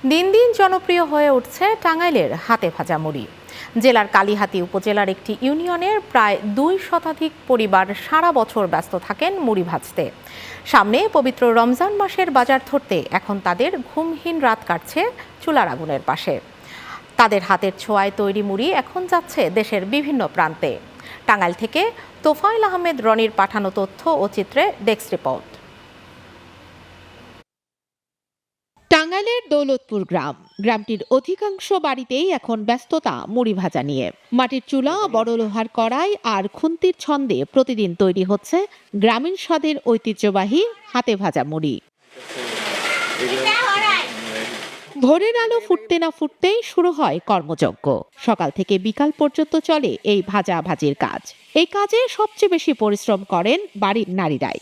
দিন দিন জনপ্রিয় হয়ে উঠছে টাঙ্গাইলের হাতে ভাজা মুড়ি। জেলার কালিহাতী উপজেলার একটি ইউনিয়নের প্রায় 2 শতাধিক পরিবার সারা বছর ব্যস্ত থাকেন মুড়ি ভাজতে। সামনে পবিত্র রমজান মাসের বাজার ধরতে এখন তাদের ঘুমহীন রাত কাটছে চুলার আগুনের পাশে। তাদের হাতের ছোঁয়ায় তৈরি মুড়ি এখন যাচ্ছে দেশের বিভিন্ন প্রান্তে। টাঙ্গাইল থেকে তোফায়েল আহমেদ রনির পাঠানো তথ্য ও চিত্রে ডেস্ক রিপোর্ট। টাঙ্গাইলের দৌলতপুর গ্রামটির অধিকাংশ বাড়িতেই এখন ব্যস্ততা মুড়ি ভাজা নিয়ে। মাটির চুলা, বড় লোহার কড়াই আর খুন্তির ছন্দে প্রতিদিন তৈরি হচ্ছে গ্রামীণ স্বাদের ঐতিহ্যবাহী হাতে ভাজা মুড়ি। ভোরের আলো ফুটতে না ফুটতেই শুরু হয় কর্মযজ্ঞ। সকাল থেকে বিকাল পর্যন্ত চলে এই ভাজাভাজির কাজ। এই কাজে সবচেয়ে বেশি পরিশ্রম করেন বাড়ির নারীরাই।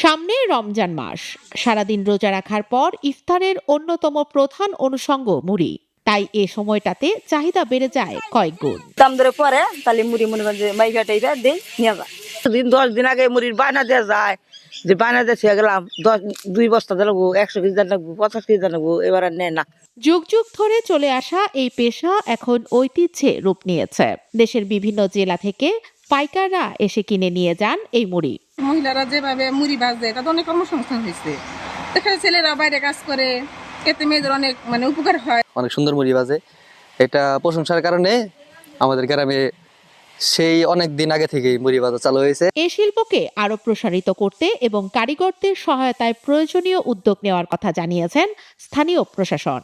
সামনে রমজান মাস, সারাদিন রোজা রাখার পর ইফতারের অন্যতম প্রধান অনুষঙ্গ মুড়ি। তাই এ সময়টাতে চাহিদা বেড়ে যায় কয়েক গুণ। দাম ধরে পরে তাহলে মুড়ি মনে করেন যে মাইকা টাইকা দেই নিয়ে যায়। 10 দিন আগে মুড়ির বায়না দেওয়া যায়, যে বায়না দিয়ে গেলাম 2 বস্তা লাগবো, 100 কেজি লাগবো, 50 কেজি লাগবো, এবার আর নেয় না। যুগ যুগ ধরে চলে আসা এই পেশা এখন ঐতিহ্যে রূপ নিয়েছে। দেশের বিভিন্ন জেলা থেকে পাইকাররা এসে কিনে নিয়ে যান এই মুড়ি। মহিলারা যেভাবে মুড়ি ভাজে তাতে অনেক কর্মসংস্থান হয়েছে। দেখা ছেলেরা বাইরে কাজ করে, এতে মেয়েদের অনেক উপকার হয়। অনেক সুন্দর মুড়ি ভাজে, এটা প্রশংসার কারণে আমাদের গ্রামে সেই অনেক দিন আগে থেকেই মুড়ি ভাজা চালু হয়েছে। এই শিল্পকে আরো প্রসারিত করতে এবং কারিগরদের সহায়তায় প্রয়োজনীয় উদ্যোগ নেওয়ার কথা জানিয়েছেন স্থানীয় প্রশাসন।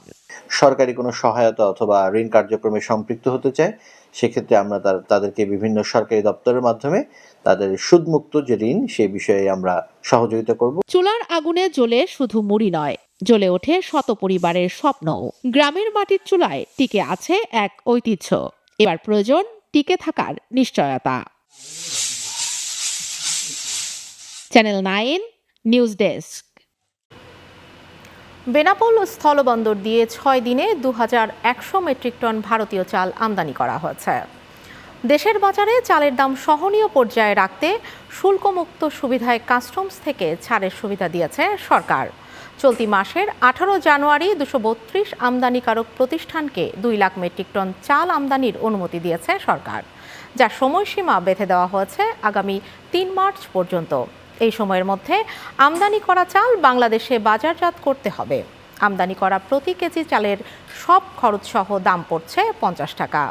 সরকারি কোনো সহায়তা অথবা ঋণ কার্যক্রমে সম্পৃক্ত হতে চায়, সেক্ষেত্রে আমরা তাদেরকে বিভিন্ন সরকারি দপ্তরের মাধ্যমে তাদের সুদমুক্ত যে ঋণ, সে বিষয়ে আমরা সহযোগিতা করব। চুলার আগুনে জ্বলে শুধু মুড়ি নয়, জ্বলে ওঠে শত পরিবারের স্বপ্নও। গ্রামের মাটির চুলায় টিকে আছে এক ঐতিহ্য। এবার প্রয়োজন টিকে থাকার নিশ্চয়তা। Channel 9 news desk. বেনাপোল স্থলবন্দর দিয়ে 6 দিনে 2100 মেট্রিক টন ভারতীয় চাল আমদানি করা হয়েছে। দেশের বাজারে চালের দাম সহনীয় পর্যায়ে রাখতে শুল্কমুক্ত সুবিধায় কাস্টমস থেকে ছাড়ের সুবিধা দিয়েছে সরকার। চলতি মাসের 18 জানুয়ারি 232 আমদানিকারক প্রতিষ্ঠানকে 2 লাখ মেট্রিক টন চাল আমদানির অনুমতি দিয়েছে সরকার, যার সময়সীমা বেঁধে দেওয়া হয়েছে আগামী 3 মার্চ পর্যন্ত। এই সময়ের মধ্যে আমদানি করা চাল বাংলাদেশে বাজারজাত করতে হবে। আমদানি করা প্রতি কেজি চালের সব খরচসহ দাম পড়ছে 50 টাকা।